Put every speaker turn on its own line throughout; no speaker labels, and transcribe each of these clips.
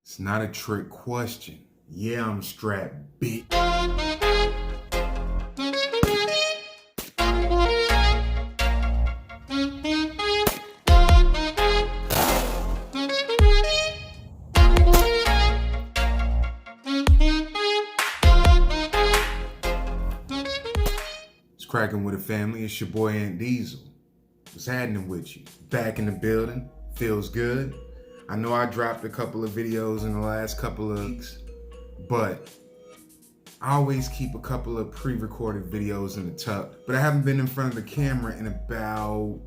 It's not a trick question. Yeah, I'm strapped, bitch. It's cracking with a family. It's your boy Aunt Diesel. What's happening with you? Back in the building. Feels good. I know I dropped a couple of videos in the last couple of weeks, but I always keep a couple of pre-recorded videos in the tuck. But I haven't been in front of the camera in about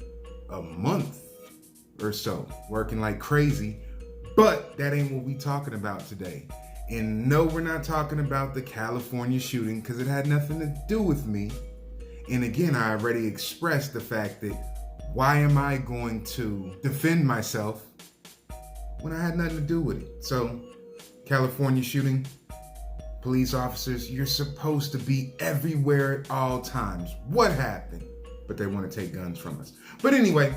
a month or so, working like crazy. But that ain't what we talking about today. And no, we're not talking about the California shooting because it had nothing to do with me. And again, I already expressed the fact that why am I going to defend myself when I had nothing to do with it? So, California shooting, police officers, you're supposed to be everywhere at all times. What happened? But they want to take guns from us. But anyway,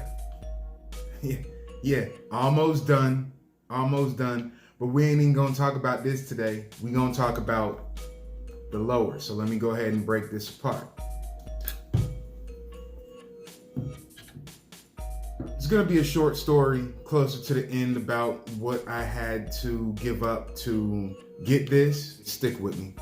yeah, almost done. But we ain't even gonna talk about this today. We gonna talk about the lower. So let me go ahead and break this apart. It's gonna be a short story closer to the end about what I had to give up to get this. Stick with me.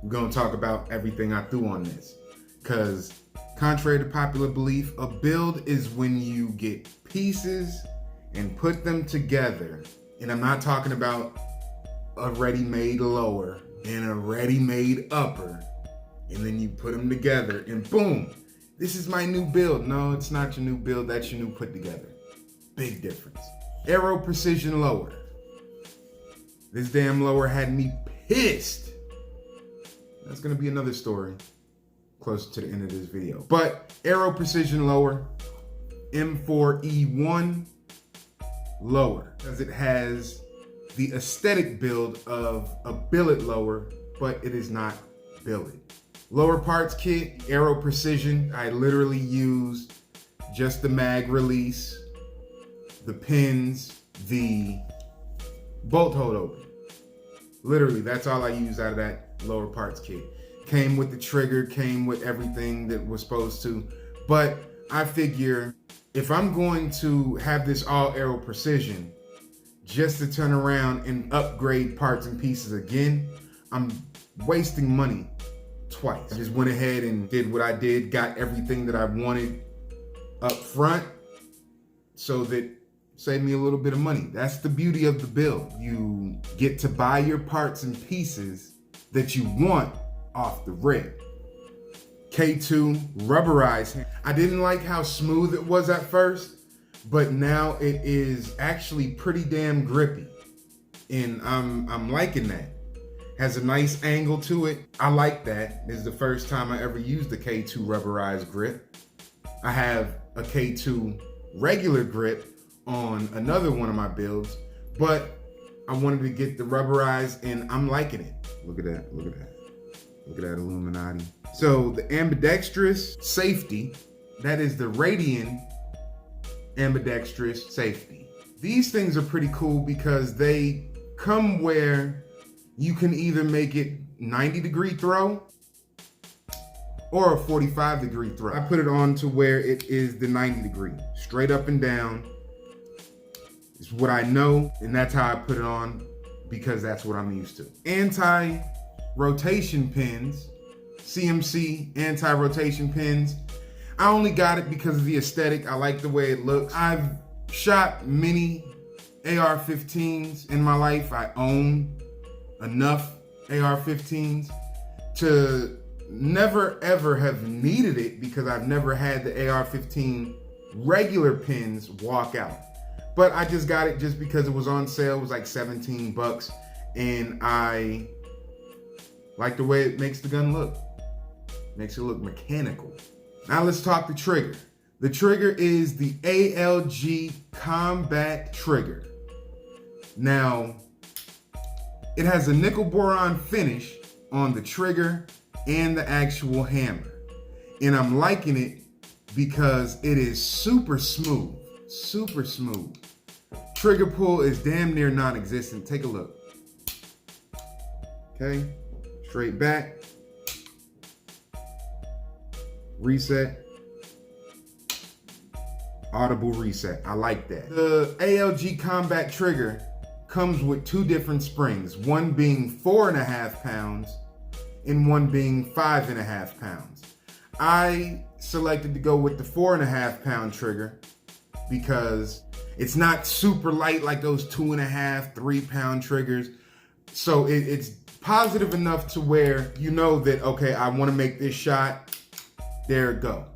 We're gonna talk about everything I threw on this. Cause contrary to popular belief, a build is when you get pieces and put them together. And I'm not talking about a ready-made lower and a ready-made upper. And then you put them together and boom, this is my new build. No, it's not your new build. That's your new put together. Big difference. Aero precision lower. This damn lower had me pissed. That's gonna be another story closer to the end of this video. But Aero precision lower, M4E1 lower, because it has the aesthetic build of a billet lower, but it is not billet. Lower parts kit, Aero precision. I literally used just the mag release, the pins, the bolt hold open. Literally, that's all I used out of that lower parts kit. Came with the trigger, came with everything that was supposed to. But I figure if I'm going to have this all Aero precision, just to turn around and upgrade parts and pieces again, I'm wasting money twice. I just went ahead and did what I did, got everything that I wanted up front so that saved me a little bit of money. That's the beauty of the build. You get to buy your parts and pieces that you want off the rip. K2 rubberized. I didn't like how smooth it was at first, but now it is actually pretty damn grippy. And I'm liking that. Has a nice angle to it. I like that. This is the first time I ever used the K2 rubberized grip. I have a K2 regular grip on another one of my builds, but I wanted to get the rubberized and I'm liking it. Look at that, look at that. Look at that Illuminati. So the ambidextrous safety, that is the Radian ambidextrous safety. These things are pretty cool because they come where you can either make it 90-degree throw or a 45-degree throw. I put it on to where it is the 90-degree, straight up and down. It's what I know, and that's how I put it on because that's what I'm used to. Anti-rotation pins, CMC anti-rotation pins. I only got it because of the aesthetic. I like the way it looks. I've shot many AR-15s in my life. I own enough AR-15s to never ever have needed it because I've never had the AR-15 regular pins walk out. But I just got it just because it was on sale. It was like 17 bucks. And I like the way it makes the gun look. Makes it look mechanical. Now let's talk the trigger. The trigger is the ALG Combat Trigger. Now, it has a nickel boron finish on the trigger and the actual hammer. And I'm liking it because it is super smooth. Super smooth. Trigger pull is damn near non-existent. Take a look. Okay, straight back. Reset. Audible reset. I like that. The ALG Combat trigger comes with two different springs, one being 4.5 pounds and one being 5.5 pounds. I selected to go with the 4.5 pound trigger because it's not super light like those 2.5, 3 pound triggers. So it's positive enough to where you know that, okay, I want to make this shot. There it go.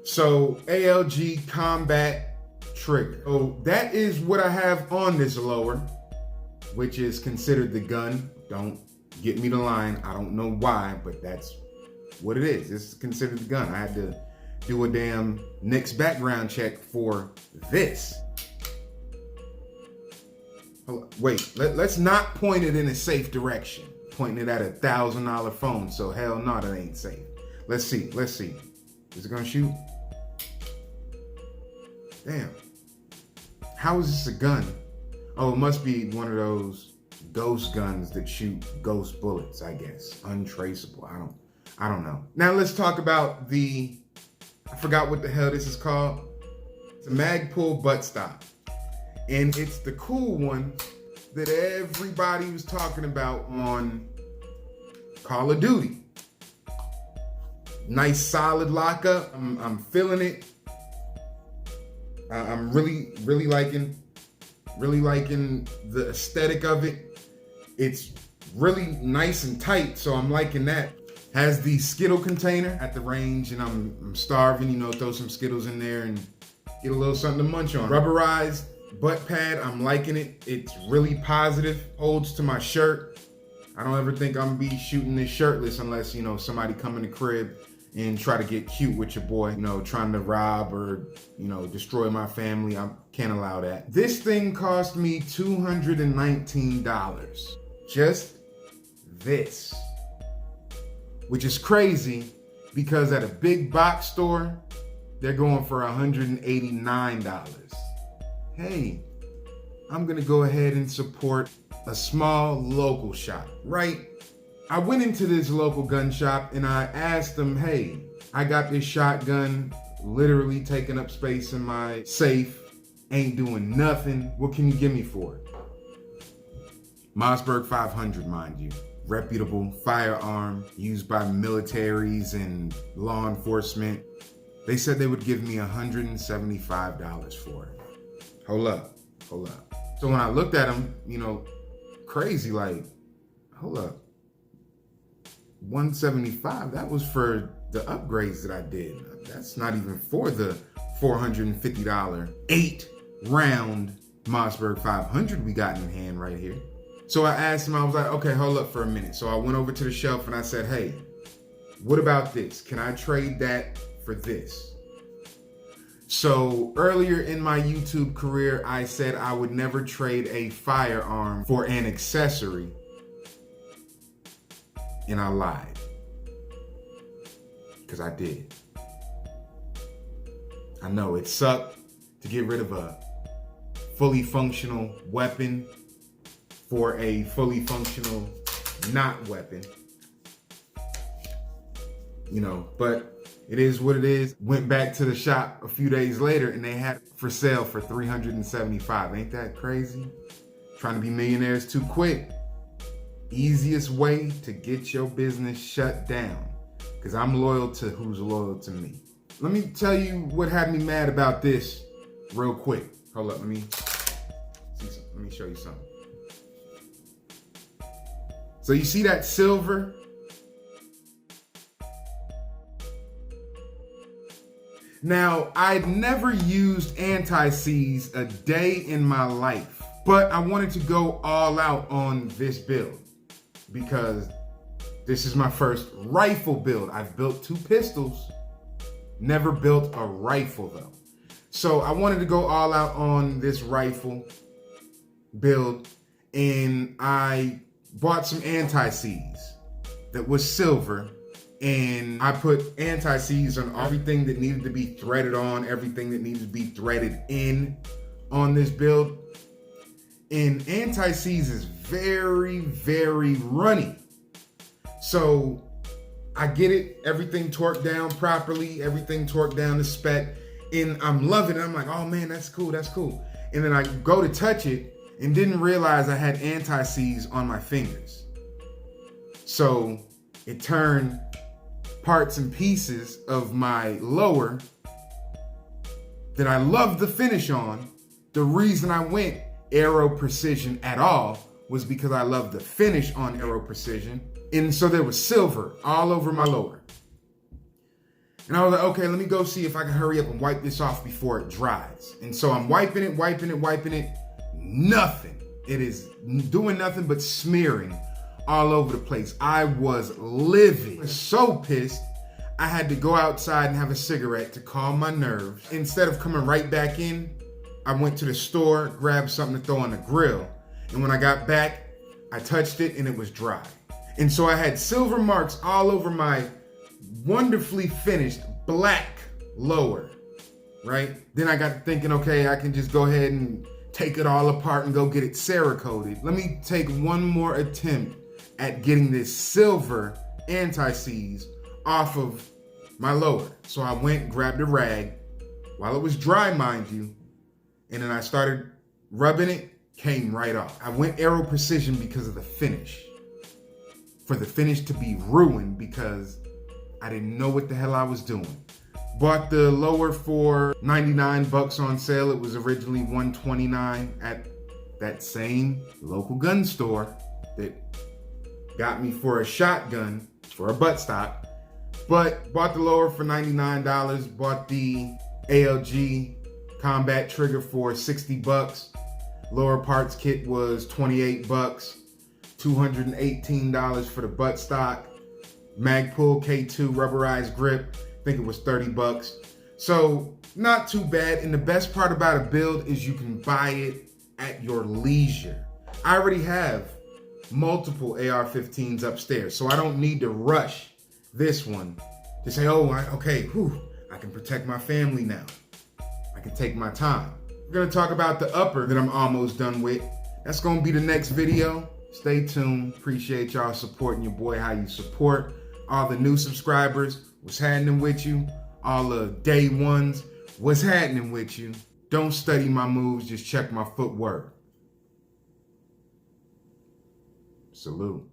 So ALG Combat trigger. So that is what I have on this lower, which is considered the gun. Don't get me the line. I don't know why, but that's what it is. It's considered the gun. I had to do a damn NICS background check for this. Wait, let's not point it in a safe direction. Pointing it at $1,000 phone, so hell no, that ain't safe. Let's see. Is it gonna shoot? Damn. How is this a gun? Oh, it must be one of those ghost guns that shoot ghost bullets, I guess. Untraceable. I don't know. Now let's talk about I forgot what the hell this is called. It's a Magpul buttstock. And it's the cool one that everybody was talking about on Call of Duty. Nice solid lockup. I'm feeling it. I'm really liking the aesthetic of it. It's really nice and tight, so I'm liking that. Has the Skittle container at the range, and I'm starving, you know, throw some Skittles in there and get a little something to munch on. Rubberized butt pad, I'm liking it. It's really positive, holds to my shirt. I don't ever think I'm gonna be shooting this shirtless unless, you know, somebody come in the crib and try to get cute with your boy, you know, trying to rob or, you know, destroy my family. I can't allow that. This thing cost me $219. Just this. Which is crazy because at a big box store, they're going for $189. Hey, I'm gonna go ahead and support a small local shop, right? I went into this local gun shop and I asked them, hey, I got this shotgun literally taking up space in my safe, ain't doing nothing. What can you give me for it? Mossberg 500, mind you. Reputable firearm used by militaries and law enforcement. They said they would give me $175 for it. Hold up. So when I looked at them, you know, crazy, like, hold up. 175, that was for the upgrades that I did. That's not even for the $450 8-round Mossberg 500 we got in hand right here. So I asked him, I was like, okay, hold up for a minute. So I went over to the shelf and I said, hey, what about this? Can I trade that for this? So earlier in my YouTube career, I said I would never trade a firearm for an accessory. And I lied. Because I did. I know it sucked to get rid of a fully functional weapon for a fully functional not weapon. You know, but it is what it is. Went back to the shop a few days later and they had it for sale for $375. Ain't that crazy? Trying to be millionaires too quick. Easiest way to get your business shut down. Because I'm loyal to who's loyal to me. Let me tell you what had me mad about this real quick. Hold up, let me show you something. So you see that silver? Now, I'd never used anti-seize a day in my life, but I wanted to go all out on this build because this is my first rifle build. I've built 2 pistols, never built a rifle though. So I wanted to go all out on this rifle build, and I bought some anti-seize that was silver, and I put anti-seize on everything that needed to be threaded on, everything that needed to be threaded in, on this build. And anti-seize is very, very runny. So I get it, everything torqued down properly, everything torqued down to spec, and I'm loving it. I'm like, oh man, that's cool, that's cool. And then I go to touch it and didn't realize I had anti-seize on my fingers. So it turned parts and pieces of my lower that I love the finish on. The reason I went Aero Precision at all was because I love the finish on Aero Precision. And so there was silver all over my lower. And I was like, okay, let me go see if I can hurry up and wipe this off before it dries. And so I'm wiping it. Nothing. It is doing nothing but smearing all over the place. I was livid. I was so pissed, I had to go outside and have a cigarette to calm my nerves. Instead of coming right back in, I went to the store, grabbed something to throw on the grill. And when I got back, I touched it and it was dry. And so I had silver marks all over my wonderfully finished black lower, right? Then I got thinking, okay, I can just go ahead and take it all apart and go get it Cerakoted. Let me take one more attempt at getting this silver anti-seize off of my lower. So I went, grabbed a rag while it was dry, mind you, and then I started rubbing it, came right off. I went Aero Precision because of the finish. For the finish to be ruined because I didn't know what the hell I was doing. Bought the lower for 99 bucks on sale. It was originally 129 at that same local gun store that got me for a shotgun, for a buttstock. But bought the lower for $99, bought the ALG combat trigger for 60 bucks. Lower parts kit was 28 bucks. $218 for the buttstock. Magpul K2 rubberized grip, I think it was 30 bucks. So not too bad. And the best part about a build is you can buy it at your leisure. I already have multiple AR-15s upstairs, so I don't need to rush this one to say, oh, okay, I can protect my family now. I can take my time. We're gonna talk about the upper that I'm almost done with. That's gonna be the next video. Stay tuned. Appreciate y'all supporting your boy, how you support. All the new subscribers, what's happening with you? All the day ones, what's happening with you? Don't study my moves, just check my footwork. Salute.